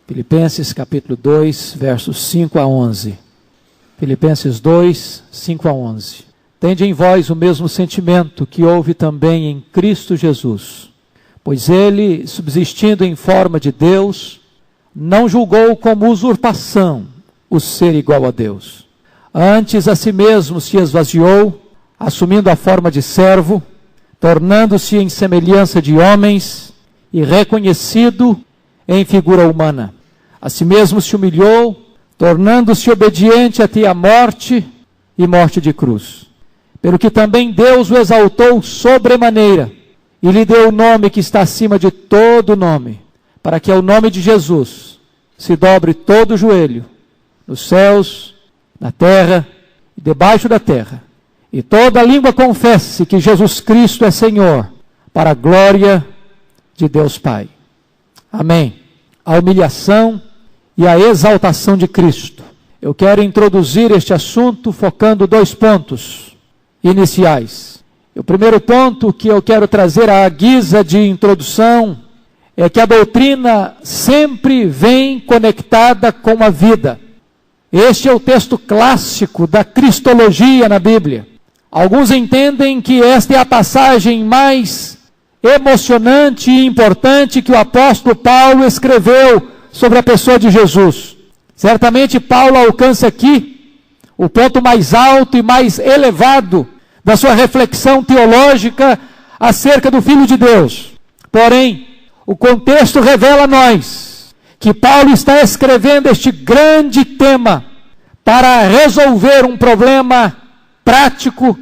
Filipenses capítulo 2, versos 5 a 11. Filipenses 2, 5 a 11. Tende em vós o mesmo sentimento que houve também em Cristo Jesus, pois ele, subsistindo em forma de Deus, não julgou como usurpação o ser igual a Deus. Antes a si mesmo se esvaziou, assumindo a forma de servo, tornando-se em semelhança de homens e reconhecido em figura humana. A si mesmo se humilhou, tornando-se obediente até a morte e morte de cruz. Pelo que também Deus o exaltou sobremaneira e lhe deu o nome que está acima de todo nome, para que ao nome de Jesus se dobre todo o joelho, nos céus, na terra e debaixo da terra, e toda língua confesse que Jesus Cristo é Senhor, para a glória de Deus Pai. Amém. A humilhação e a exaltação de Cristo. Eu quero introduzir este assunto focando 2 pontos iniciais. O primeiro ponto que eu quero trazer à guisa de introdução é que a doutrina sempre vem conectada com a vida. Este é o texto clássico da cristologia na Bíblia. Alguns entendem que esta é a passagem mais emocionante e importante que o apóstolo Paulo escreveu sobre a pessoa de Jesus. Certamente Paulo alcança aqui o ponto mais alto e mais elevado da sua reflexão teológica acerca do Filho de Deus. Porém, o contexto revela a nós que Paulo está escrevendo este grande tema para resolver um problema prático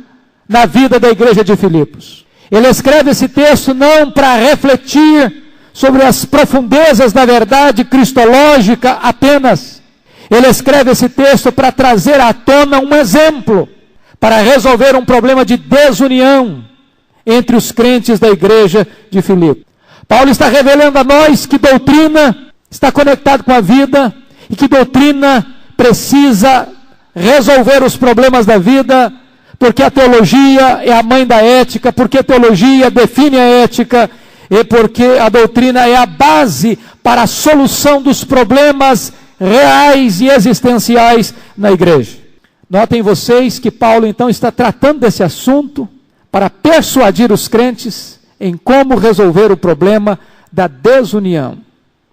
na vida da igreja de Filipos. Ele escreve esse texto não para refletir sobre as profundezas da verdade cristológica apenas. Ele escreve esse texto para trazer à tona um exemplo, para resolver um problema de desunião entre os crentes da igreja de Filipos. Paulo está revelando a nós que doutrina está conectada com a vida e que doutrina precisa resolver os problemas da vida, porque a teologia é a mãe da ética, porque a teologia define a ética, e porque a doutrina é a base para a solução dos problemas reais e existenciais na igreja. Notem vocês que Paulo então está tratando desse assunto para persuadir os crentes em como resolver o problema da desunião,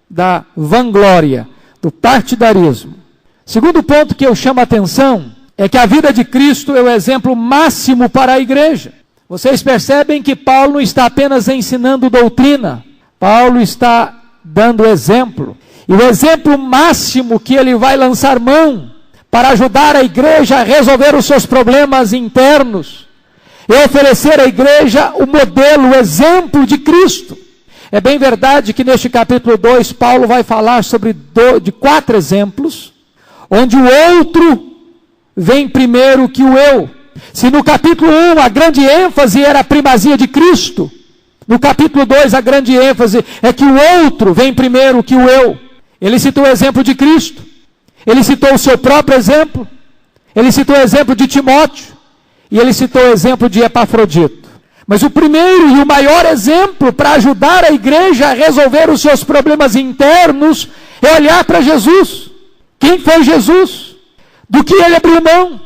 da vanglória, do partidarismo. Segundo ponto que eu chamo a atenção é que a vida de Cristo é o exemplo máximo para a igreja. Vocês percebem que Paulo não está apenas ensinando doutrina, Paulo está dando exemplo. E o exemplo máximo que ele vai lançar mão para ajudar a igreja a resolver os seus problemas internos é oferecer à igreja o modelo, o exemplo de Cristo. É bem verdade que neste capítulo 2, Paulo vai falar de 4 exemplos, onde o outro vem primeiro que o eu. Se no capítulo 1 a grande ênfase era a primazia de Cristo, no capítulo 2 a grande ênfase é que o outro vem primeiro que o eu. Ele citou o exemplo de Cristo, ele citou o seu próprio exemplo, ele citou o exemplo de Timóteo, e ele citou o exemplo de Epafrodito. Mas o primeiro e o maior exemplo para ajudar a igreja a resolver os seus problemas internos é olhar para Jesus. Quem foi Jesus? Do que ele abriu mão?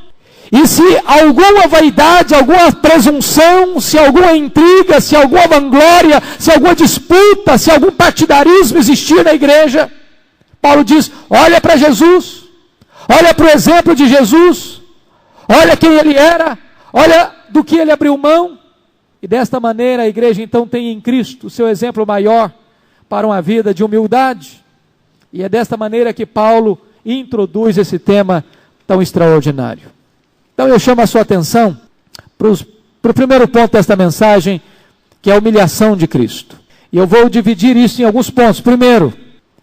E se alguma vaidade, alguma presunção, se alguma intriga, se alguma vanglória, se alguma disputa, se algum partidarismo existir na igreja, Paulo diz, olha para Jesus, olha para o exemplo de Jesus, olha quem ele era, olha do que ele abriu mão. E desta maneira a igreja então tem em Cristo o seu exemplo maior para uma vida de humildade. E é desta maneira que Paulo introduz esse tema tão extraordinário. Então eu chamo a sua atenção para o primeiro ponto desta mensagem, que é a humilhação de Cristo. E eu vou dividir isso em alguns pontos. Primeiro,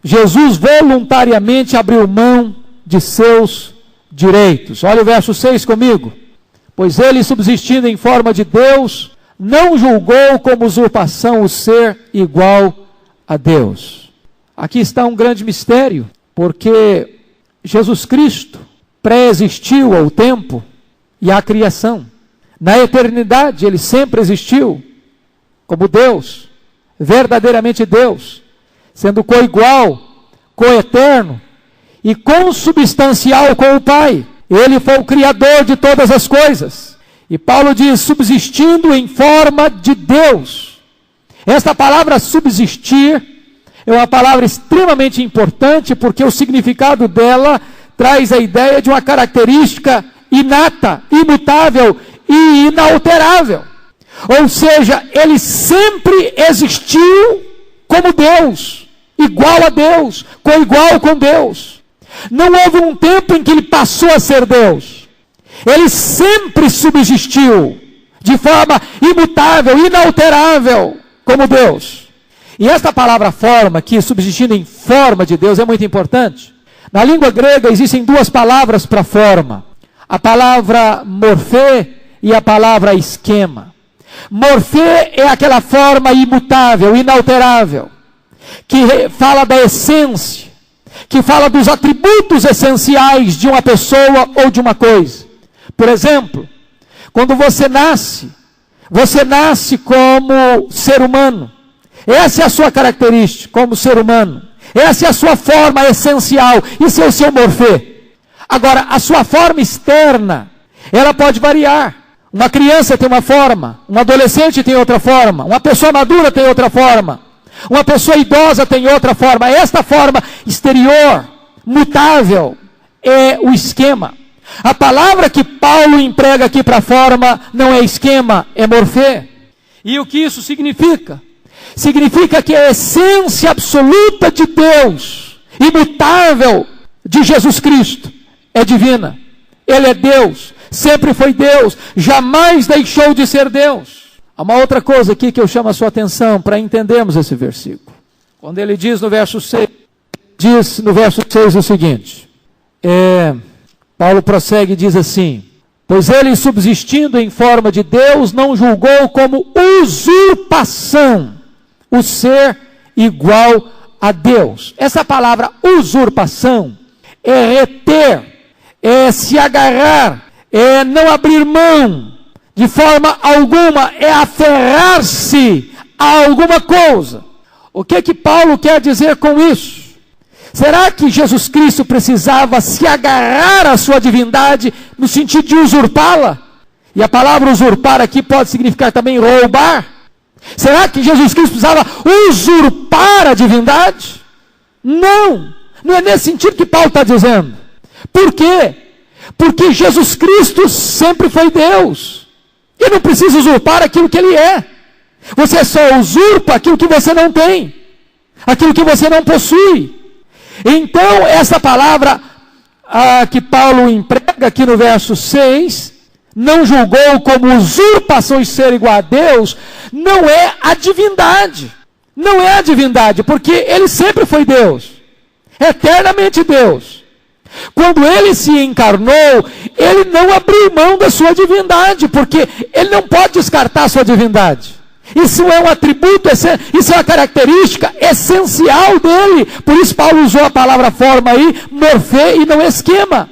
Jesus voluntariamente abriu mão de seus direitos. Olha o verso 6 comigo. Pois ele, subsistindo em forma de Deus, não julgou como usurpação o ser igual a Deus. Aqui está um grande mistério, porque Jesus Cristo pré-existiu ao tempo e à criação. Na eternidade ele sempre existiu como Deus, verdadeiramente Deus, sendo coigual coeterno e consubstancial com o Pai. Ele foi o Criador de todas as coisas. E Paulo diz, subsistindo em forma de Deus. Esta palavra subsistir é uma palavra extremamente importante, porque o significado dela traz a ideia de uma característica inata, imutável e inalterável. Ou seja, ele sempre existiu como Deus, igual a Deus, coigual com Deus. Não houve um tempo em que ele passou a ser Deus. Ele sempre subsistiu de forma imutável, inalterável, como Deus. E esta palavra forma, que subsistindo em forma de Deus, é muito importante. Na língua grega existem duas palavras para forma. A palavra morfê e a palavra esquema. Morfê é aquela forma imutável, inalterável, que fala da essência, que fala dos atributos essenciais de uma pessoa ou de uma coisa. Por exemplo, quando você nasce como ser humano. Essa é a sua característica como ser humano. Essa é a sua forma essencial. Isso é o seu morfê. Agora, a sua forma externa, ela pode variar. Uma criança tem uma forma, um adolescente tem outra forma, uma pessoa madura tem outra forma, uma pessoa idosa tem outra forma. Esta forma exterior, mutável, é o esquema. A palavra que Paulo emprega aqui para forma não é esquema, é morfê. E o que isso significa? Significa que a essência absoluta de Deus, imutável de Jesus Cristo, é divina. Ele é Deus, sempre foi Deus, jamais deixou de ser Deus. Há uma outra coisa aqui que eu chamo a sua atenção para entendermos esse versículo. Quando ele diz no verso 6, o seguinte, Paulo prossegue e diz assim, pois ele subsistindo em forma de Deus, não julgou como usurpação o ser igual a Deus. Essa palavra usurpação é reter, é se agarrar, é não abrir mão de forma alguma, é aferrar-se a alguma coisa. O que Paulo quer dizer com isso? Será que Jesus Cristo precisava se agarrar à sua divindade no sentido de usurpá-la? E a palavra usurpar aqui pode significar também roubar. Será que Jesus Cristo precisava usurpar a divindade? Não é nesse sentido que Paulo está dizendo. Por quê? Porque Jesus Cristo sempre foi Deus. E não precisa usurpar aquilo que Ele é. Você só usurpa aquilo que você não tem, aquilo que você não possui. Então, essa palavra que Paulo emprega aqui no verso 6, não julgou como usurpação de ser igual a Deus, não é a divindade. Não é a divindade, porque Ele sempre foi Deus, eternamente Deus. Quando Ele se encarnou, Ele não abriu mão da sua divindade, porque Ele não pode descartar a sua divindade. Isso é um atributo, isso é uma característica essencial dele. Por isso Paulo usou a palavra forma aí, morfê e não esquema.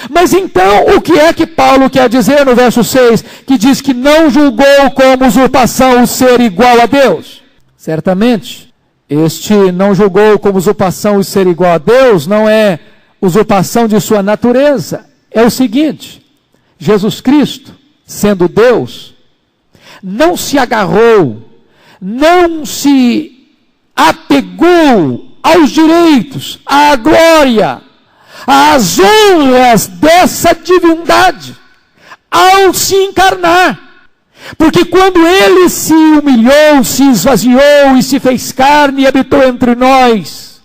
Mas então, o que é que Paulo quer dizer no verso 6? Que diz que não julgou como usurpação o ser igual a Deus. Certamente, este não julgou como usurpação o ser igual a Deus, não é usurpação de sua natureza. É o seguinte, Jesus Cristo, sendo Deus, não se agarrou, não se apegou aos direitos, à glória, às honras dessa divindade, ao se encarnar. Porque quando Ele se humilhou, se esvaziou e se fez carne e habitou entre nós,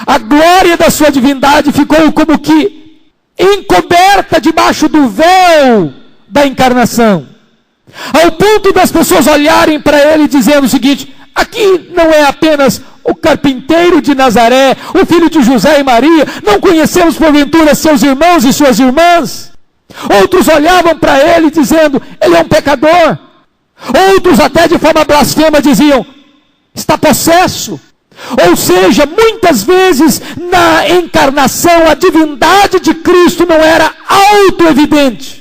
a glória da sua divindade ficou como que encoberta debaixo do véu da encarnação. Ao ponto das pessoas olharem para Ele dizendo o seguinte, aqui não é apenas o carpinteiro de Nazaré, o filho de José e Maria, não conhecemos porventura seus irmãos e suas irmãs? Outros olhavam para Ele dizendo, Ele é um pecador. Outros até de forma blasfema diziam, está possesso. Ou seja, muitas vezes na encarnação a divindade de Cristo não era auto-evidente.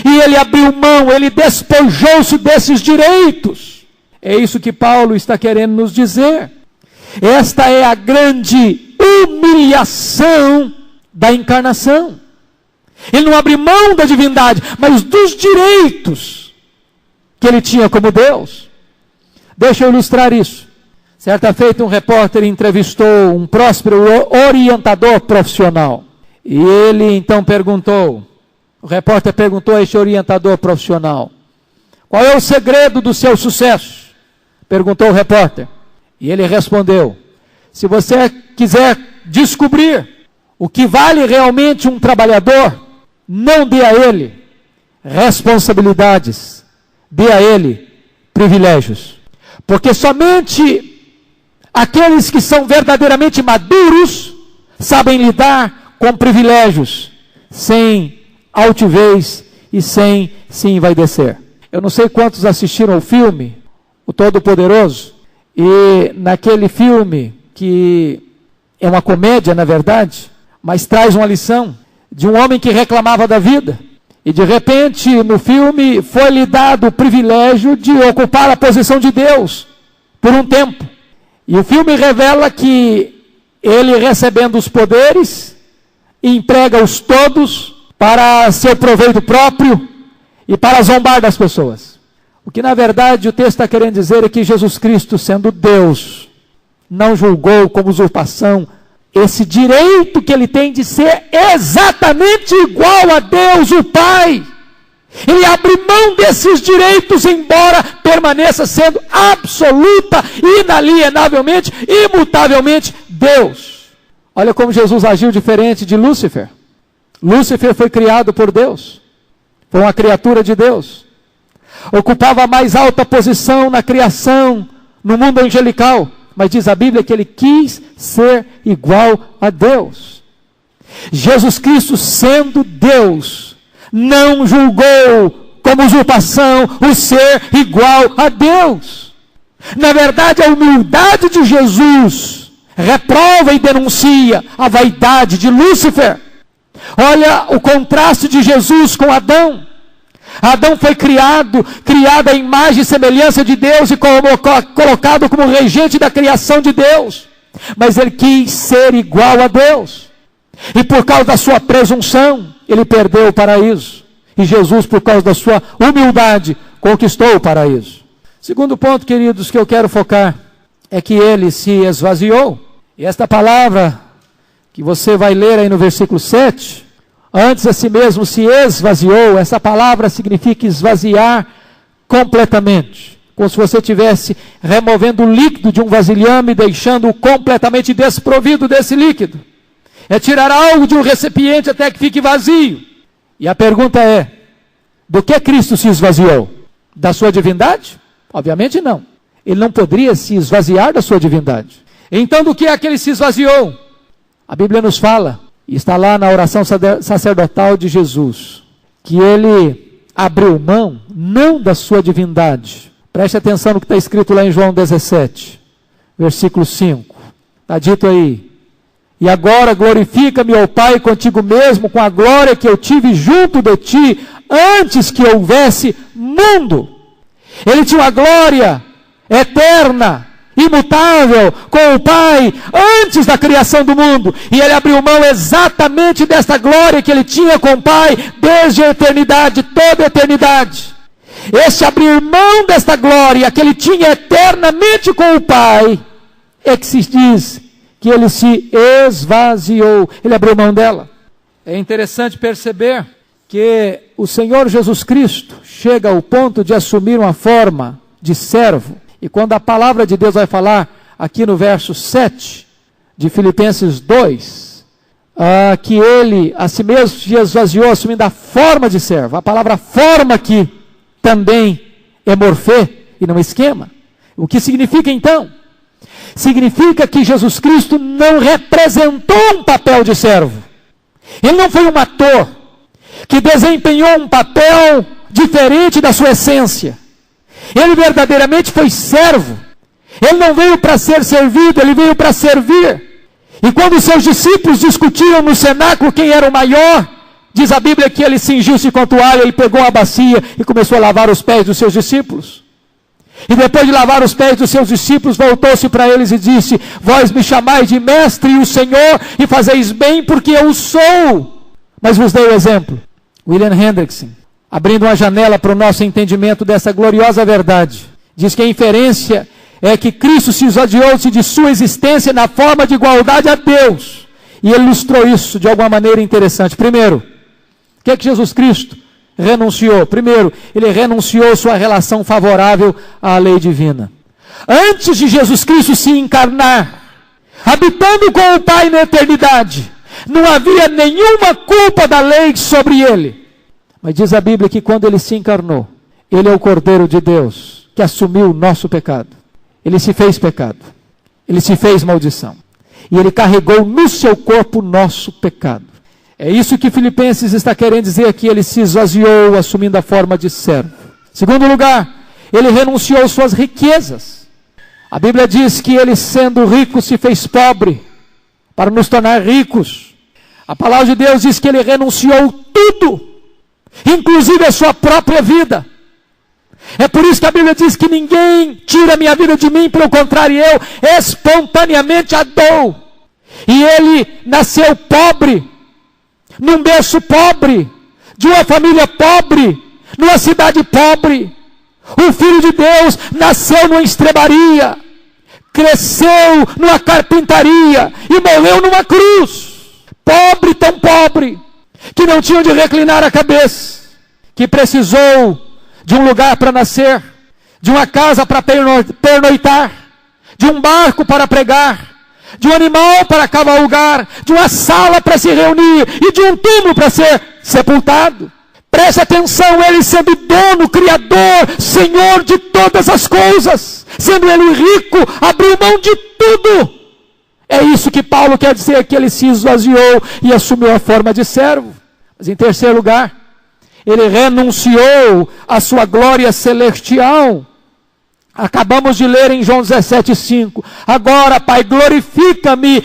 E Ele abriu mão, Ele despojou-se desses direitos. É isso que Paulo está querendo nos dizer. Esta é a grande humilhação da encarnação. Ele não abre mão da divindade, mas dos direitos que ele tinha como Deus. Deixa eu ilustrar isso. Certa feita, um repórter entrevistou um próspero orientador profissional. E ele então o repórter perguntou a este orientador profissional: qual é o segredo do seu sucesso? Perguntou o repórter. E ele respondeu: se você quiser descobrir o que vale realmente um trabalhador, não dê a ele responsabilidades, dê a ele privilégios. Porque somente aqueles que são verdadeiramente maduros sabem lidar com privilégios, sem altivez e sem se envaidecer. Eu não sei quantos assistiram o filme O Todo-Poderoso, e naquele filme, que é uma comédia na verdade, mas traz uma lição de um homem que reclamava da vida, e de repente no filme foi-lhe dado o privilégio de ocupar a posição de Deus por um tempo. E o filme revela que ele, recebendo os poderes, emprega-os todos para seu proveito próprio e para zombar das pessoas. O que na verdade o texto está querendo dizer é que Jesus Cristo, sendo Deus, não julgou como usurpação esse direito que ele tem de ser exatamente igual a Deus, o Pai. Ele abre mão desses direitos, embora permaneça sendo absoluta, inalienavelmente, imutavelmente Deus. Olha como Jesus agiu diferente de Lúcifer. Lúcifer foi criado por Deus, foi uma criatura de Deus, ocupava a mais alta posição na criação, no mundo angelical, mas diz a Bíblia que ele quis ser igual a Deus. Jesus Cristo, sendo Deus, não julgou como usurpação o ser igual a Deus. Na verdade, a humildade de Jesus reprova e denuncia a vaidade de Lúcifer. Olha o contraste de Jesus com Adão. Adão foi criado à imagem e semelhança de Deus e colocado como regente da criação de Deus. Mas ele quis ser igual a Deus. E por causa da sua presunção, ele perdeu o paraíso. E Jesus, por causa da sua humildade, conquistou o paraíso. Segundo ponto, queridos, que eu quero focar, é que ele se esvaziou. E esta palavra que você vai ler aí no versículo 7, antes a si mesmo se esvaziou, essa palavra significa esvaziar completamente. Como se você estivesse removendo o líquido de um vasilhame e deixando-o completamente desprovido desse líquido. É tirar algo de um recipiente até que fique vazio. E a pergunta é, do que Cristo se esvaziou? Da sua divindade? Obviamente não. Ele não poderia se esvaziar da sua divindade. Então do que é que ele se esvaziou? A Bíblia nos fala, e está lá na oração sacerdotal de Jesus, que ele abriu mão, não da sua divindade. Preste atenção no que está escrito lá em João 17, versículo 5. Está dito aí: e agora glorifica-me, ó Pai, contigo mesmo, com a glória que eu tive junto de ti, antes que houvesse mundo. Ele tinha uma glória eterna, imutável, com o Pai, antes da criação do mundo. E ele abriu mão exatamente desta glória que ele tinha com o Pai, desde a eternidade, toda a eternidade. Esse abrir mão desta glória que ele tinha eternamente com o Pai, é que se diz que ele se esvaziou, ele abriu mão dela. É interessante perceber que o Senhor Jesus Cristo chega ao ponto de assumir uma forma de servo. E quando a palavra de Deus vai falar aqui no verso 7 de Filipenses 2, que ele a si mesmo se esvaziou assumindo a forma de servo. A palavra forma aqui também é morfê e não esquema. O que significa então? Significa que Jesus Cristo não representou um papel de servo. Ele não foi um ator que desempenhou um papel diferente da sua essência. Ele verdadeiramente foi servo. Ele não veio para ser servido, ele veio para servir. E quando os seus discípulos discutiam no cenáculo quem era o maior, diz a Bíblia que ele cingiu-se com a toalha, ele pegou a bacia e começou a lavar os pés dos seus discípulos. E depois de lavar os pés dos seus discípulos, voltou-se para eles e disse: vós me chamais de mestre e o Senhor, e fazeis bem, porque eu o sou. Mas vos dei o exemplo. William Hendrickson, abrindo uma janela para o nosso entendimento dessa gloriosa verdade, diz que a inferência é que Cristo se esvaziou-se de sua existência na forma de igualdade a Deus. E ele ilustrou isso de alguma maneira interessante. Primeiro, o que é que Jesus Cristo renunciou? Primeiro, ele renunciou sua relação favorável à lei divina. Antes de Jesus Cristo se encarnar, habitando com o Pai na eternidade, não havia nenhuma culpa da lei sobre ele. Mas diz a Bíblia que quando ele se encarnou, ele é o Cordeiro de Deus, que assumiu o nosso pecado. Ele se fez pecado, ele se fez maldição, e ele carregou no seu corpo o nosso pecado. É isso que Filipenses está querendo dizer aqui. Ele se esvaziou, assumindo a forma de servo. Segundo lugar, ele renunciou suas riquezas. A Bíblia diz que ele, sendo rico, se fez pobre, para nos tornar ricos. A palavra de Deus diz que ele renunciou tudo, inclusive a sua própria vida. É por isso que a Bíblia diz que ninguém tira a minha vida de mim, pelo contrário, eu espontaneamente a dou. E ele nasceu pobre, num berço pobre, de uma família pobre, numa cidade pobre. O Filho de Deus nasceu numa estrebaria, cresceu numa carpintaria e morreu numa cruz. Pobre, tão pobre, que não tinha onde reclinar a cabeça, que precisou de um lugar para nascer, de uma casa para pernoitar, de um barco para pregar, de um animal para cavalgar, de uma sala para se reunir e de um túmulo para ser sepultado. Preste atenção, ele sendo dono, criador, senhor de todas as coisas, sendo ele rico, abriu mão de tudo. É isso que Paulo quer dizer, que ele se esvaziou e assumiu a forma de servo. Mas em terceiro lugar, ele renunciou à sua glória celestial. Acabamos de ler em João 17,5. Agora, Pai, glorifica-me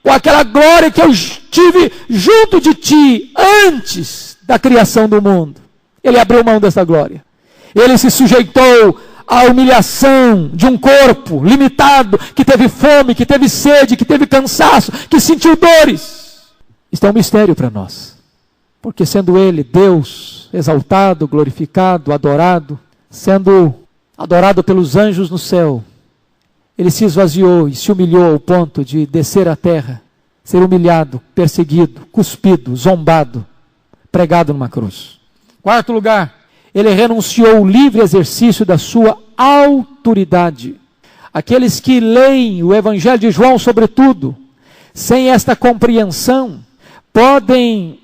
com aquela glória que eu tive junto de ti antes da criação do mundo. Ele abriu mão dessa glória. Ele se sujeitou à humilhação de um corpo limitado, que teve fome, que teve sede, que teve cansaço, que sentiu dores. Isto é um mistério para nós. Porque sendo ele Deus exaltado, glorificado, adorado, sendo adorado pelos anjos no céu, ele se esvaziou e se humilhou ao ponto de descer à terra, ser humilhado, perseguido, cuspido, zombado, pregado numa cruz. Quarto lugar, ele renunciou ao livre exercício da sua autoridade. Aqueles que leem o Evangelho de João, sobretudo, sem esta compreensão, podem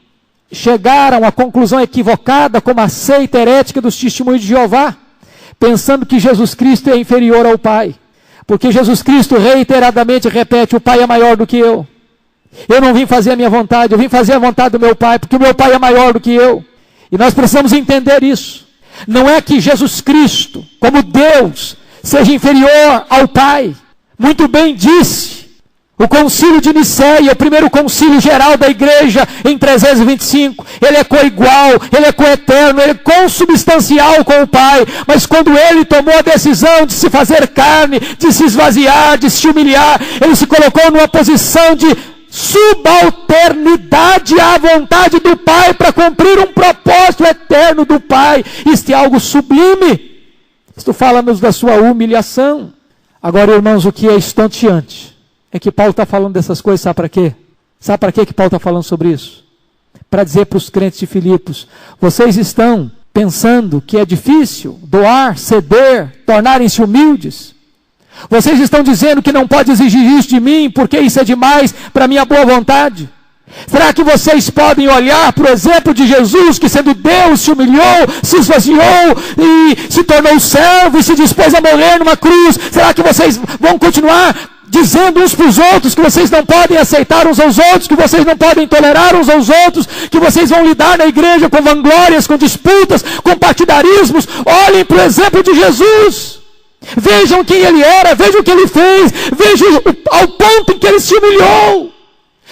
chegar a uma conclusão equivocada, como a seita herética dos Testemunhos de Jeová, pensando que Jesus Cristo é inferior ao Pai. Porque Jesus Cristo reiteradamente repete: o Pai é maior do que eu. Eu não vim fazer a minha vontade, eu vim fazer a vontade do meu Pai, porque o meu Pai é maior do que eu. E nós precisamos entender isso. Não é que Jesus Cristo, como Deus, seja inferior ao Pai. Muito bem disse o concílio de Nicéia, o primeiro concílio geral da igreja, em 325, ele é coigual, ele é coeterno, ele é consubstancial com o Pai, mas quando ele tomou a decisão de se fazer carne, de se esvaziar, de se humilhar, ele se colocou numa posição de subalternidade à vontade do Pai, para cumprir um propósito eterno do Pai. Isto é algo sublime. Isto fala-nos da sua humilhação. Agora, irmãos, o que é estonteante é que Paulo está falando dessas coisas, sabe para quê? Sabe para quê que Paulo está falando sobre isso? Para dizer para os crentes de Filipos: vocês estão pensando que é difícil doar, ceder, tornarem-se humildes? Vocês estão dizendo que não pode exigir isso de mim, porque isso é demais para minha boa vontade? Será que vocês podem olhar para o exemplo de Jesus, que sendo Deus se humilhou, se esvaziou e se tornou servo e se dispôs a morrer numa cruz? Será que vocês vão continuar dizendo uns para os outros que vocês não podem aceitar uns aos outros, que vocês não podem tolerar uns aos outros, que vocês vão lidar na igreja com vanglórias, com disputas, com partidarismos? Olhem para o exemplo de Jesus. Vejam quem ele era, vejam o que ele fez, vejam ao ponto em que ele se humilhou.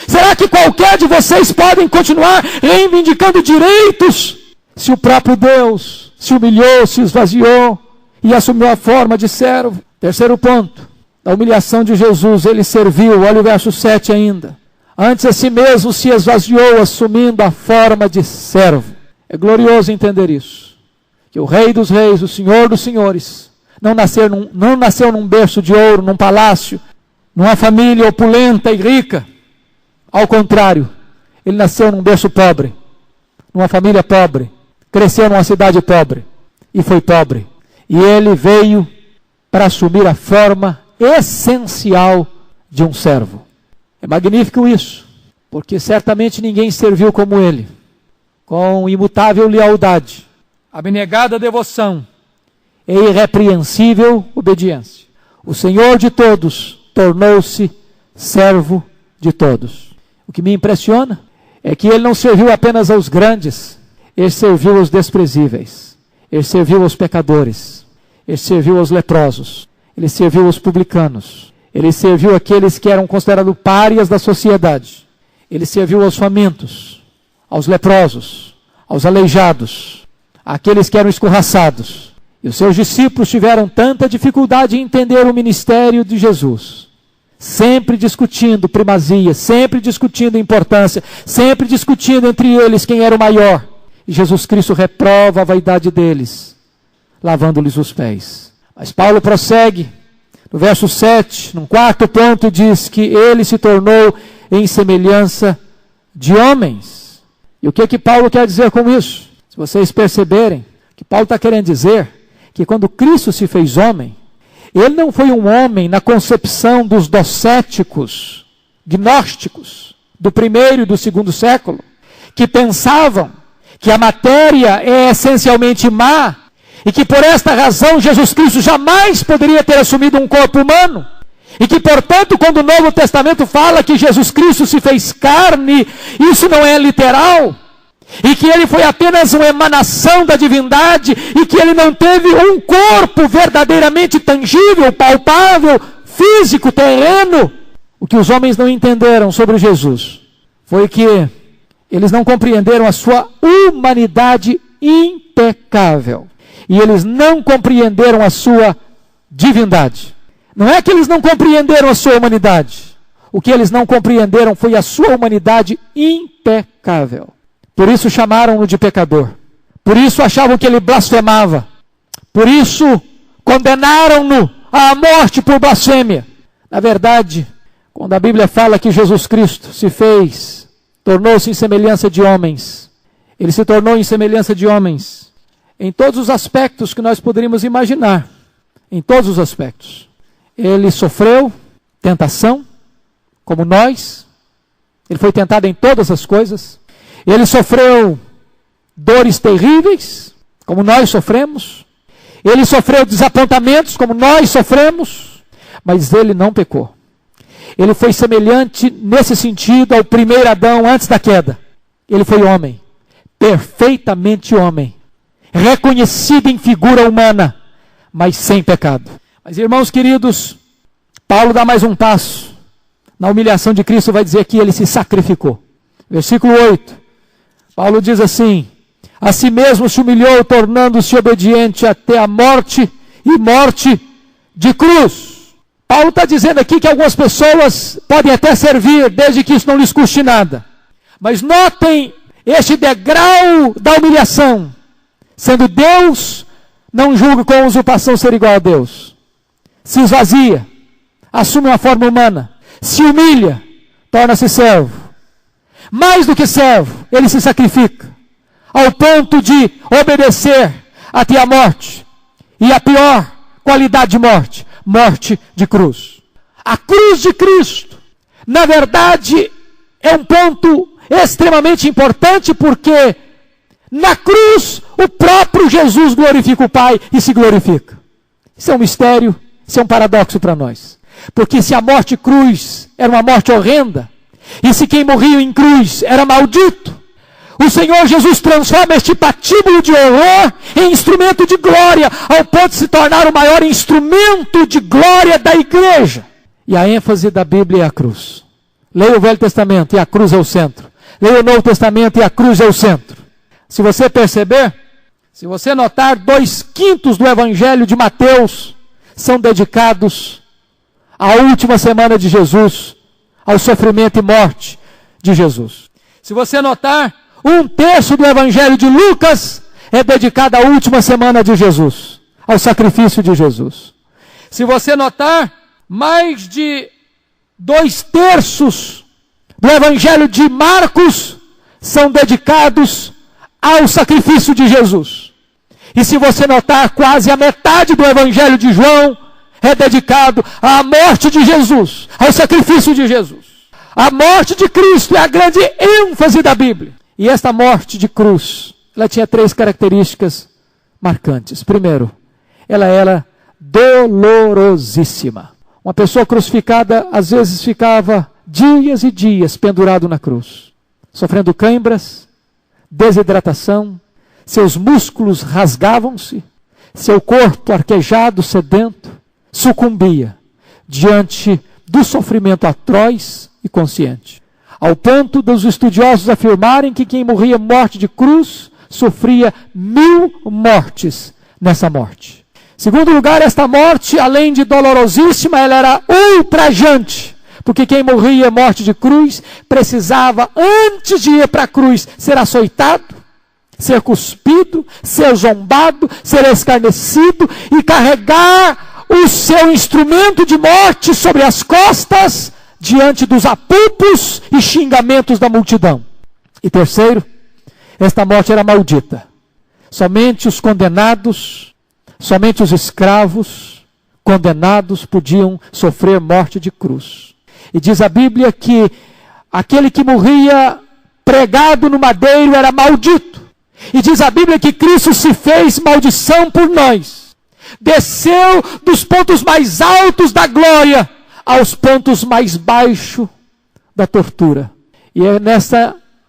Será que qualquer de vocês podem continuar reivindicando direitos, se o próprio Deus se humilhou, se esvaziou e assumiu a forma de servo. Terceiro ponto, da humilhação de Jesus, ele serviu, olha o verso 7 ainda. Antes a si mesmo se esvaziou, assumindo a forma de servo. É glorioso entender isso, que o Rei dos Reis, o Senhor dos Senhores, não nasceu num berço de ouro, num palácio, numa família opulenta e rica. Ao contrário, ele nasceu num berço pobre, numa família pobre, cresceu numa cidade pobre e foi pobre. E ele veio para assumir a forma essencial de um servo. É magnífico isso, porque certamente ninguém serviu como ele, com imutável lealdade, abnegada devoção e irrepreensível obediência. O Senhor de todos tornou-se servo de todos. O que me impressiona é que ele não serviu apenas aos grandes, ele serviu aos desprezíveis, ele serviu aos pecadores, ele serviu aos leprosos, ele serviu aos publicanos, ele serviu aqueles que eram considerados párias da sociedade, ele serviu aos famintos, aos leprosos, aos aleijados, àqueles que eram escorraçados. E os seus discípulos tiveram tanta dificuldade em entender o ministério de Jesus, sempre discutindo primazia, sempre discutindo importância, sempre discutindo entre eles quem era o maior. E Jesus Cristo reprova a vaidade deles, lavando-lhes os pés. Mas Paulo prossegue, no verso 7, num quarto ponto, diz que ele se tornou em semelhança de homens. E o que Paulo quer dizer com isso? Se vocês perceberem, o que Paulo está querendo dizer, que quando Cristo se fez homem, ele não foi um homem na concepção dos docéticos, gnósticos, do primeiro e do segundo século, que pensavam que a matéria é essencialmente má, e que por esta razão Jesus Cristo jamais poderia ter assumido um corpo humano, e que portanto quando o Novo Testamento fala que Jesus Cristo se fez carne, isso não é literal, e que ele foi apenas uma emanação da divindade, e que ele não teve um corpo verdadeiramente tangível, palpável, físico, terreno. O que os homens não entenderam sobre Jesus foi que eles não compreenderam a sua humanidade impecável, e eles não compreenderam a sua divindade. Não é que eles não compreenderam a sua humanidade, o que eles não compreenderam foi a sua humanidade impecável. Por isso chamaram-no de pecador. Por isso achavam que ele blasfemava. Por isso condenaram-no à morte por blasfêmia. Na verdade, quando a Bíblia fala que Jesus Cristo se fez, tornou-se em semelhança de homens, ele se tornou em semelhança de homens em todos os aspectos que nós poderíamos imaginar. Em todos os aspectos. Ele sofreu tentação, como nós. Ele foi tentado em todas as coisas. Ele sofreu dores terríveis, como nós sofremos. Ele sofreu desapontamentos, como nós sofremos. Mas ele não pecou. Ele foi semelhante, nesse sentido, ao primeiro Adão antes da queda. Ele foi homem, perfeitamente homem, reconhecido em figura humana, mas sem pecado. Mas, irmãos queridos, Paulo dá mais um passo. Na humilhação de Cristo vai dizer que ele se sacrificou. Versículo 8. Paulo diz assim: a si mesmo se humilhou, tornando-se obediente até a morte, e morte de cruz. Paulo está dizendo aqui que algumas pessoas podem até servir, desde que isso não lhes custe nada. Mas notem este degrau da humilhação. Sendo Deus, não julga com usurpação ser igual a Deus. Se esvazia, assume uma forma humana, se humilha, torna-se servo. Mais do que servo, ele se sacrifica, ao ponto de obedecer até a morte. E a pior qualidade de morte, morte de cruz. A cruz de Cristo, na verdade, é um ponto extremamente importante, porque na cruz o próprio Jesus glorifica o Pai e se glorifica. Isso é um mistério, isso é um paradoxo para nós. Porque se a morte cruz era uma morte horrenda, e se quem morria em cruz era maldito, o Senhor Jesus transforma este patíbulo de horror em instrumento de glória, ao ponto de se tornar o maior instrumento de glória da igreja. E a ênfase da Bíblia é a cruz. Leia o Velho Testamento e a cruz é o centro. Leia o Novo Testamento e a cruz é o centro. Se você perceber, Se você notar, 2/5 do Evangelho de Mateus são dedicados à última semana de Jesus, ao sofrimento e morte de Jesus. Se você notar, 1/3 do Evangelho de Lucas é dedicado à última semana de Jesus, ao sacrifício de Jesus. Se você notar, mais de 2/3 do Evangelho de Marcos são dedicados ao sacrifício de Jesus. E se você notar, quase a metade do Evangelho de João é dedicado à morte de Jesus, ao sacrifício de Jesus. A morte de Cristo é a grande ênfase da Bíblia. E esta morte de cruz, ela tinha 3 características marcantes. Primeiro, ela era dolorosíssima. Uma pessoa crucificada, às vezes, ficava dias e dias pendurado na cruz, sofrendo cãibras, desidratação, seus músculos rasgavam-se, seu corpo arquejado, sedento, sucumbia diante do sofrimento atroz e consciente, ao ponto dos estudiosos afirmarem que quem morria morte de cruz sofria 1000 mortes nessa morte. Segundo lugar, esta morte, além de dolorosíssima, ela era ultrajante, porque quem morria morte de cruz precisava, antes de ir para a cruz, ser açoitado, ser cuspido, ser zombado, ser escarnecido e carregar o seu instrumento de morte sobre as costas, diante dos apupos e xingamentos da multidão. E terceiro, esta morte era maldita. Somente os condenados, somente os escravos condenados podiam sofrer morte de cruz. E diz a Bíblia que aquele que morria pregado no madeiro era maldito. E diz a Bíblia que Cristo se fez maldição por nós. Desceu dos pontos mais altos da glória aos pontos mais baixos da tortura. E é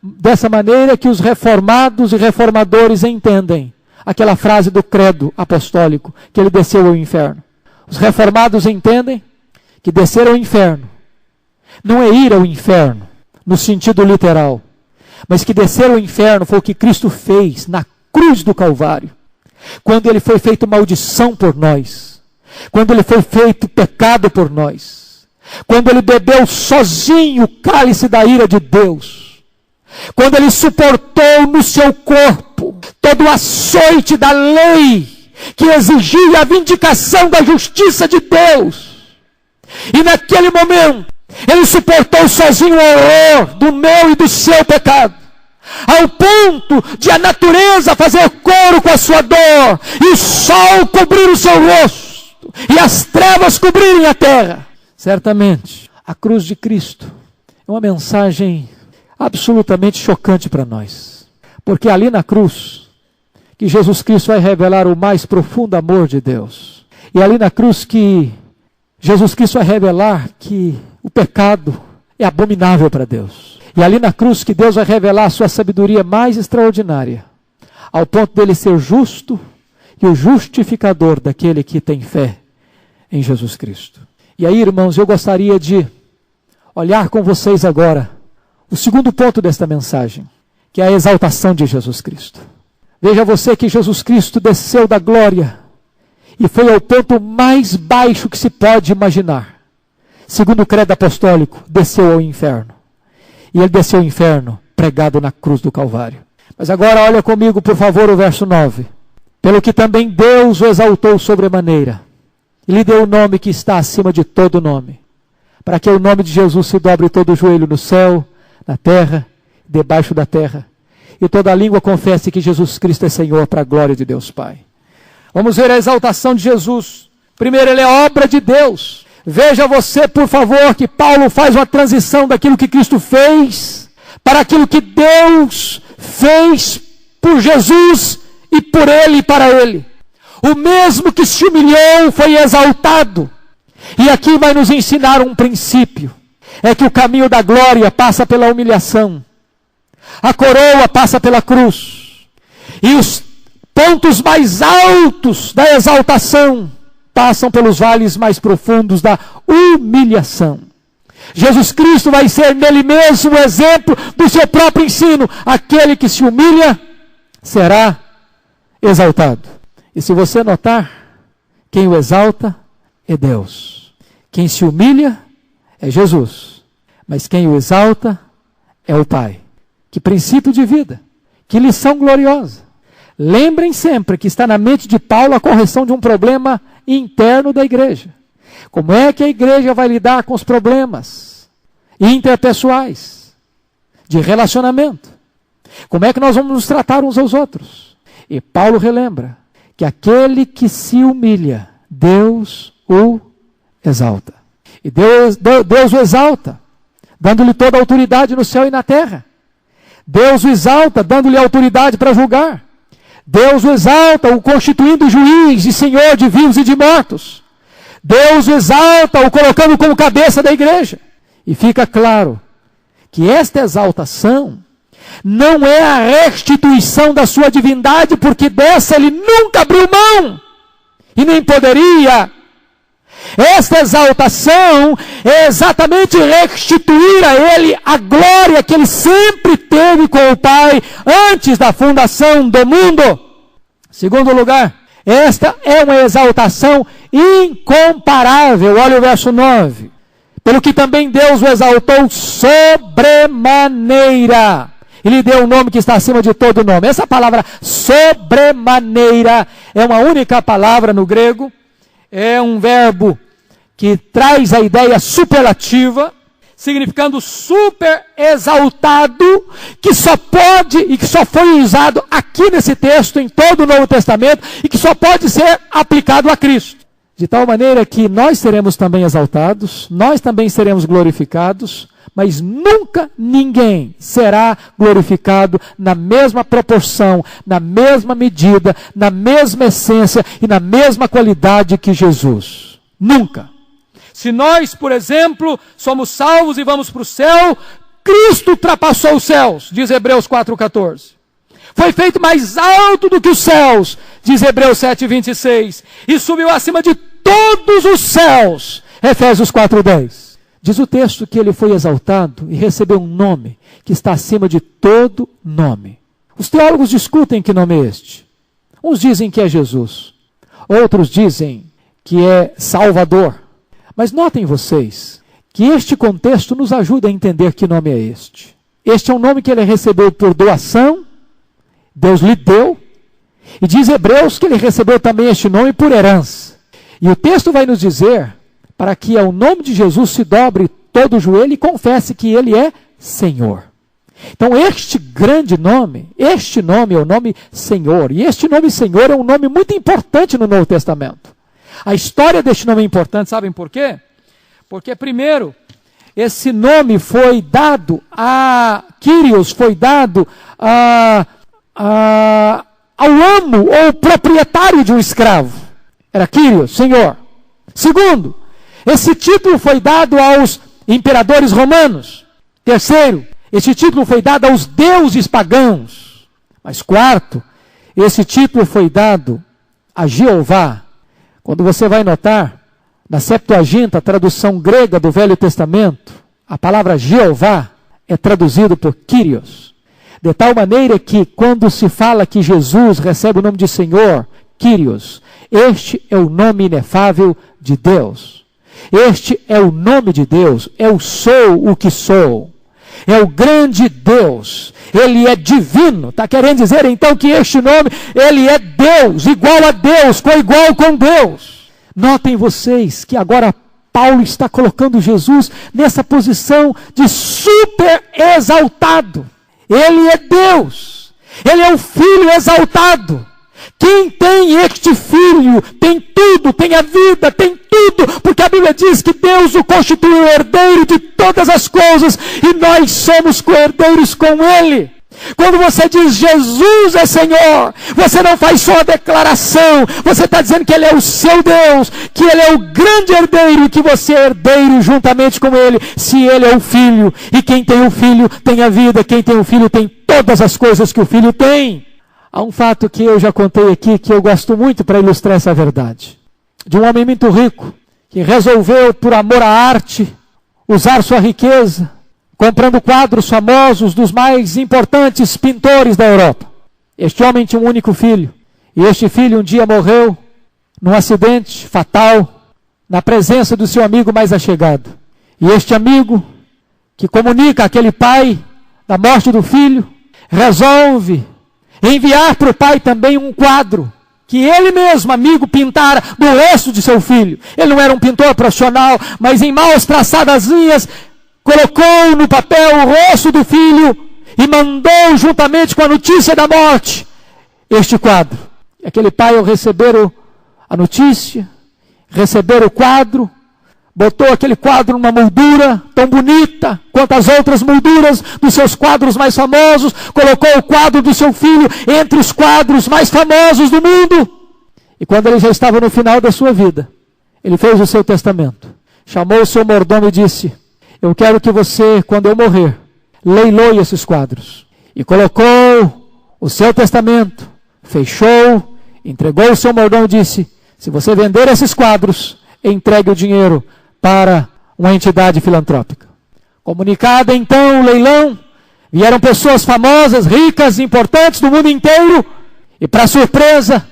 dessa maneira que os reformados e reformadores entendem aquela frase do credo apostólico, que ele desceu ao inferno. Os reformados entendem que descer ao inferno não é ir ao inferno no sentido literal, mas que descer ao inferno foi o que Cristo fez na cruz do Calvário, quando ele foi feito maldição por nós, quando ele foi feito pecado por nós, quando ele bebeu sozinho o cálice da ira de Deus, quando ele suportou no seu corpo todo o açoite da lei que exigia a vindicação da justiça de Deus. E naquele momento, ele suportou sozinho o horror do meu e do seu pecado, ao ponto de a natureza fazer coro com a sua dor, e o sol cobrir o seu rosto, e as trevas cobrirem a terra. Certamente, a cruz de Cristo é uma mensagem absolutamente chocante para nós, porque ali na cruz que Jesus Cristo vai revelar o mais profundo amor de Deus, e ali na cruz que Jesus Cristo vai revelar que o pecado é abominável para Deus, e ali na cruz que Deus vai revelar a sua sabedoria mais extraordinária, ao ponto dele ser justo e o justificador daquele que tem fé em Jesus Cristo. E aí, irmãos, eu gostaria de olhar com vocês agora o segundo ponto desta mensagem, que é a exaltação de Jesus Cristo. Veja você que Jesus Cristo desceu da glória e foi ao ponto mais baixo que se pode imaginar. Segundo o credo apostólico, desceu ao inferno. E ele desceu ao inferno pregado na cruz do Calvário. Mas agora olha comigo, por favor, o verso 9. Pelo que também Deus o exaltou sobremaneira, e lhe deu o nome que está acima de todo nome, para que o nome de Jesus se dobre todo o joelho no céu, na terra, debaixo da terra, e toda língua confesse que Jesus Cristo é Senhor, para a glória de Deus Pai. Vamos ver a exaltação de Jesus. Primeiro, ele é obra de Deus. Veja você, por favor, que Paulo faz uma transição daquilo que Cristo fez para aquilo que Deus fez por Jesus e por ele e para ele. O mesmo que se humilhou foi exaltado. E aqui vai nos ensinar um princípio. É que o caminho da glória passa pela humilhação. A coroa passa pela cruz. E os pontos mais altos da exaltação passam pelos vales mais profundos da humilhação. Jesus Cristo vai ser nele mesmo o exemplo do seu próprio ensino. Aquele que se humilha será exaltado. E se você notar, quem o exalta é Deus. Quem se humilha é Jesus. Mas quem o exalta é o Pai. Que princípio de vida. Que lição gloriosa. Lembrem sempre que está na mente de Paulo a correção de um problema interno da igreja. Como é que a igreja vai lidar com os problemas interpessoais, de relacionamento? Como é que nós vamos nos tratar uns aos outros? E Paulo relembra que aquele que se humilha, Deus o exalta. E Deus o exalta, dando-lhe toda a autoridade no céu e na terra. Deus o exalta, dando-lhe autoridade para julgar. Deus o exalta, o constituindo juiz e senhor de vivos e de mortos. Deus o exalta, o colocando como cabeça da igreja. E fica claro que esta exaltação não é a restituição da sua divindade, porque dessa ele nunca abriu mão e nem poderia. Esta exaltação é exatamente restituir a ele a glória que ele sempre teve com o Pai antes da fundação do mundo. Segundo lugar, esta é uma exaltação incomparável. Olha o verso 9. Pelo que também Deus o exaltou sobremaneira. E lhe deu um nome que está acima de todo nome. Essa palavra sobremaneira é uma única palavra no grego. É um verbo que traz a ideia superlativa, significando super exaltado, que só pode e que só foi usado aqui nesse texto, em todo o Novo Testamento, e que só pode ser aplicado a Cristo. De tal maneira que nós seremos também exaltados, nós também seremos glorificados, mas nunca ninguém será glorificado na mesma proporção, na mesma medida, na mesma essência e na mesma qualidade que Jesus. Nunca. Se nós, por exemplo, somos salvos e vamos para o céu, Cristo ultrapassou os céus, diz Hebreus 4,14. Foi feito mais alto do que os céus, diz Hebreus 7,26. E subiu acima de todos os céus, Efésios 4,10. Diz o texto que ele foi exaltado e recebeu um nome que está acima de todo nome. Os teólogos discutem que nome é este. Uns dizem que é Jesus. Outros dizem que é Salvador. Mas notem vocês que este contexto nos ajuda a entender que nome é este. Este é um nome que ele recebeu por doação, Deus lhe deu, e diz Hebreus que ele recebeu também este nome por herança. E o texto vai nos dizer para que ao nome de Jesus se dobre todo o joelho e confesse que ele é Senhor. Então este grande nome, este nome é o nome Senhor. E este nome Senhor é um nome muito importante no Novo Testamento. A história deste nome é importante, sabem por quê? Porque primeiro, esse nome foi dado a Kyrios, foi dado ao amo ou proprietário de um escravo. Era Kyrios, Senhor. Segundo, esse título foi dado aos imperadores romanos. Terceiro, esse título foi dado aos deuses pagãos. Mas quarto, esse título foi dado a Jeová. Quando você vai notar, na Septuaginta, a tradução grega do Velho Testamento, a palavra Jeová é traduzido por Kyrios. De tal maneira que quando se fala que Jesus recebe o nome de Senhor, Kyrios, este é o nome inefável de Deus. Este é o nome de Deus, eu sou o que sou. É o grande Deus, ele é divino. Está querendo dizer então que este nome, ele é Deus, igual a Deus, coigual com Deus. Notem vocês que agora Paulo está colocando Jesus nessa posição de super exaltado. Ele é Deus, ele é o Filho exaltado. Quem tem este Filho tem tudo, tem a vida, tem tudo, porque a Bíblia diz que Deus o constituiu herdeiro de todas as coisas e nós somos co-herdeiros com Ele. Quando você diz Jesus é Senhor, você não faz só a declaração, você está dizendo que Ele é o seu Deus, que Ele é o grande herdeiro e que você é herdeiro juntamente com Ele, se Ele é o Filho. E quem tem o Filho tem a vida, quem tem o Filho tem todas as coisas que o Filho tem. Há um fato que eu já contei aqui, que eu gosto muito para ilustrar essa verdade. De um homem muito rico, que resolveu, por amor à arte, usar sua riqueza, comprando quadros famosos dos mais importantes pintores da Europa. Este homem tinha um único filho. E este filho um dia morreu num acidente fatal, na presença do seu amigo mais achegado. E este amigo, que comunica àquele pai da morte do filho, resolve enviar para o pai também um quadro que ele mesmo, amigo, pintara do rosto de seu filho. Ele não era um pintor profissional, mas em mãos traçadas linhas, colocou no papel o rosto do filho e mandou, juntamente com a notícia da morte, este quadro. E aquele pai, ao receber a notícia, receber o quadro, botou aquele quadro numa moldura tão bonita quanto as outras molduras dos seus quadros mais famosos, colocou o quadro do seu filho entre os quadros mais famosos do mundo. E quando ele já estava no final da sua vida, ele fez o seu testamento. Chamou o seu mordomo e disse: eu quero que você, quando eu morrer, leiloe esses quadros. E colocou o seu testamento, fechou, entregou o seu mordomo e disse: se você vender esses quadros, entregue o dinheiro para uma entidade filantrópica. Comunicado então o leilão, vieram pessoas famosas, ricas, importantes do mundo inteiro, e para surpresa,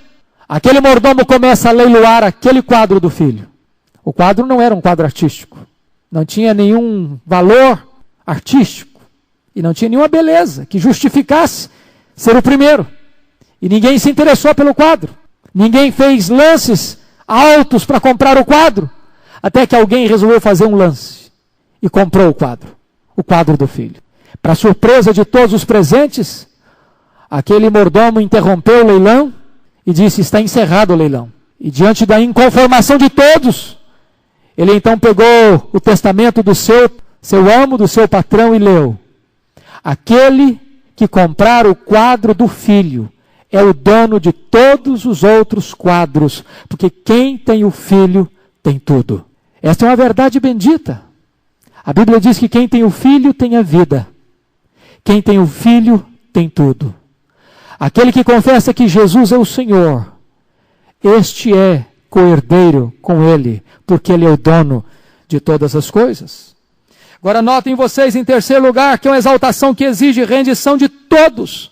aquele mordomo começa a leiloar aquele quadro do filho. O quadro não era um quadro artístico, não tinha nenhum valor artístico, e não tinha nenhuma beleza que justificasse ser o primeiro. E ninguém se interessou pelo quadro, ninguém fez lances altos para comprar o quadro, até que alguém resolveu fazer um lance e comprou o quadro do filho. Para surpresa de todos os presentes, aquele mordomo interrompeu o leilão e disse: está encerrado o leilão. E diante da inconformação de todos, ele então pegou o testamento do seu amo, do seu patrão, e leu: aquele que comprar o quadro do filho é o dono de todos os outros quadros, porque quem tem o filho tem tudo. Esta é uma verdade bendita. A Bíblia diz que quem tem o filho tem a vida. Quem tem o filho tem tudo. Aquele que confessa que Jesus é o Senhor, este é co-herdeiro com Ele, porque Ele é o dono de todas as coisas. Agora notem vocês, em terceiro lugar, que é uma exaltação que exige rendição de todos,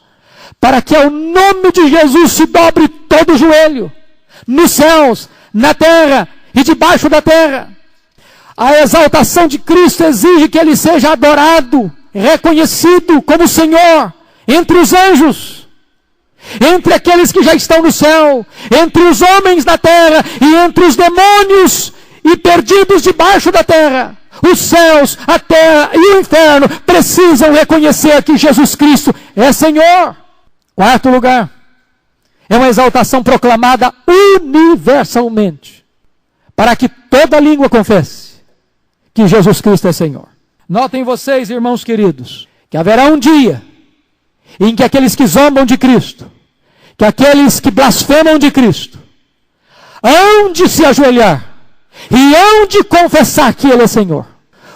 para que ao nome de Jesus se dobre todo o joelho, nos céus, na terra e debaixo da terra. A exaltação de Cristo exige que Ele seja adorado, reconhecido como Senhor, entre os anjos, entre aqueles que já estão no céu, entre os homens da terra e entre os demônios e perdidos debaixo da terra. Os céus, a terra e o inferno precisam reconhecer que Jesus Cristo é Senhor. Quarto lugar, é uma exaltação proclamada universalmente, para que toda língua confesse que Jesus Cristo é Senhor. Notem vocês, irmãos queridos, que haverá um dia em que aqueles que zombam de Cristo, que aqueles que blasfemam de Cristo, hão de se ajoelhar e hão de confessar que Ele é Senhor.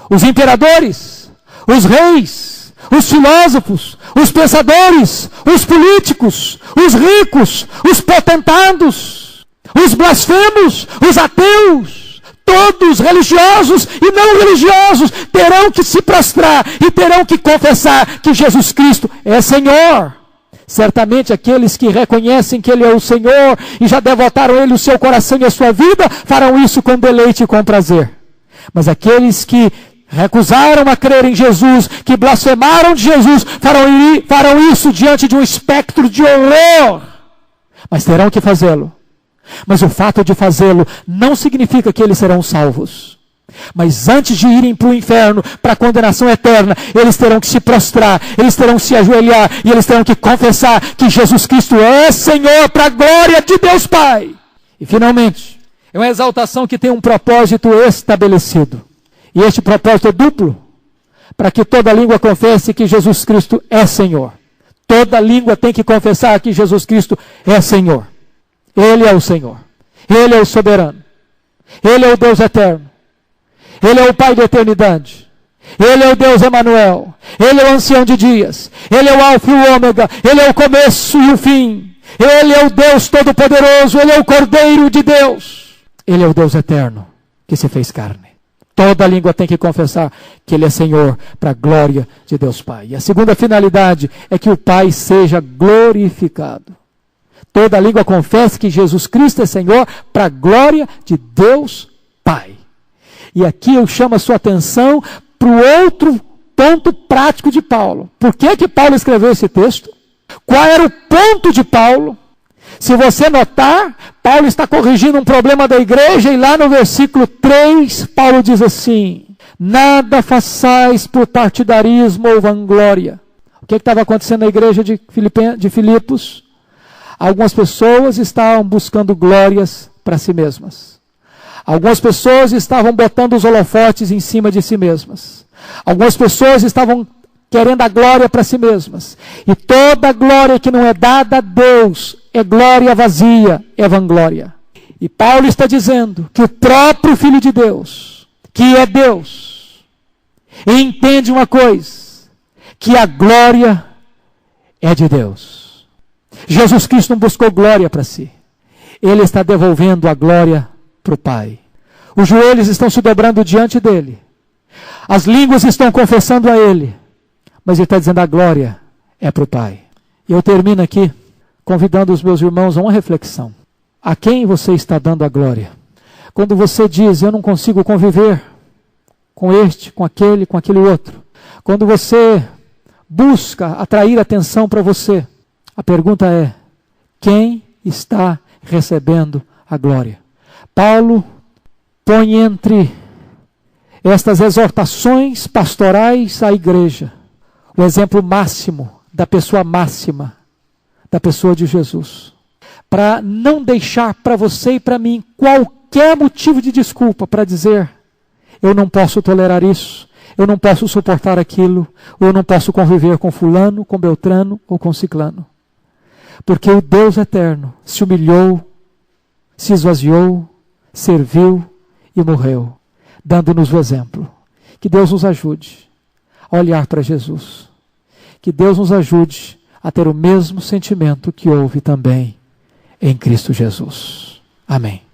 Os imperadores, os reis, os filósofos, os pensadores, os políticos, os ricos, os potentados, os blasfemos, os ateus, todos religiosos e não religiosos terão que se prostrar e terão que confessar que Jesus Cristo é Senhor. Certamente aqueles que reconhecem que Ele é o Senhor e já devotaram a Ele o seu coração e a sua vida, farão isso com deleite e com prazer. Mas aqueles que recusaram a crer em Jesus, que blasfemaram de Jesus, farão isso diante de um espectro de horror. Mas terão que fazê-lo. Mas o fato de fazê-lo não significa que eles serão salvos. Mas antes de irem para o inferno, para a condenação eterna, eles terão que se prostrar, eles terão que se ajoelhar e eles terão que confessar que Jesus Cristo é Senhor, para a glória de Deus Pai. E finalmente, é uma exaltação que tem um propósito estabelecido. E este propósito é duplo, para que toda língua confesse que Jesus Cristo é Senhor. Toda língua tem que confessar que Jesus Cristo é Senhor. Ele é o Senhor. Ele é o soberano. Ele é o Deus eterno. Ele é o Pai da eternidade. Ele é o Deus Emanuel. Ele é o ancião de dias. Ele é o alfa e o ômega. Ele é o começo e o fim. Ele é o Deus todo-poderoso. Ele é o Cordeiro de Deus. Ele é o Deus eterno que se fez carne. Toda língua tem que confessar que Ele é Senhor, para a glória de Deus Pai. E a segunda finalidade é que o Pai seja glorificado. Toda língua confesse que Jesus Cristo é Senhor, para a glória de Deus Pai. E aqui eu chamo a sua atenção para o outro ponto prático de Paulo. Por que Paulo escreveu esse texto? Qual era o ponto de Paulo? Se você notar, Paulo está corrigindo um problema da igreja, e lá no versículo 3, Paulo diz assim: nada façais por partidarismo ou vanglória. O que estava acontecendo na igreja de Filipos? Algumas pessoas estavam buscando glórias para si mesmas. Algumas pessoas estavam botando os holofotes em cima de si mesmas. Algumas pessoas estavam querendo a glória para si mesmas. E toda glória que não é dada a Deus é glória vazia, é vanglória. E Paulo está dizendo que o próprio Filho de Deus, que é Deus, entende uma coisa, que a glória é de Deus. Jesus Cristo não buscou glória para si. Ele está devolvendo a glória para o Pai. Os joelhos estão se dobrando diante dele. As línguas estão confessando a ele. Mas ele está dizendo: a glória é para o Pai. E eu termino aqui convidando os meus irmãos a uma reflexão. A quem você está dando a glória? Quando você diz: eu não consigo conviver com este, com aquele outro. Quando você busca atrair atenção para você, a pergunta é: quem está recebendo a glória? Paulo põe entre estas exortações pastorais à igreja o exemplo máximo da pessoa máxima, da pessoa de Jesus, para não deixar para você e para mim qualquer motivo de desculpa para dizer: eu não posso tolerar isso, eu não posso suportar aquilo, ou eu não posso conviver com fulano, com beltrano ou com ciclano. Porque o Deus eterno se humilhou, se esvaziou, serviu e morreu, dando-nos o exemplo. Que Deus nos ajude a olhar para Jesus. Que Deus nos ajude a ter o mesmo sentimento que houve também em Cristo Jesus. Amém.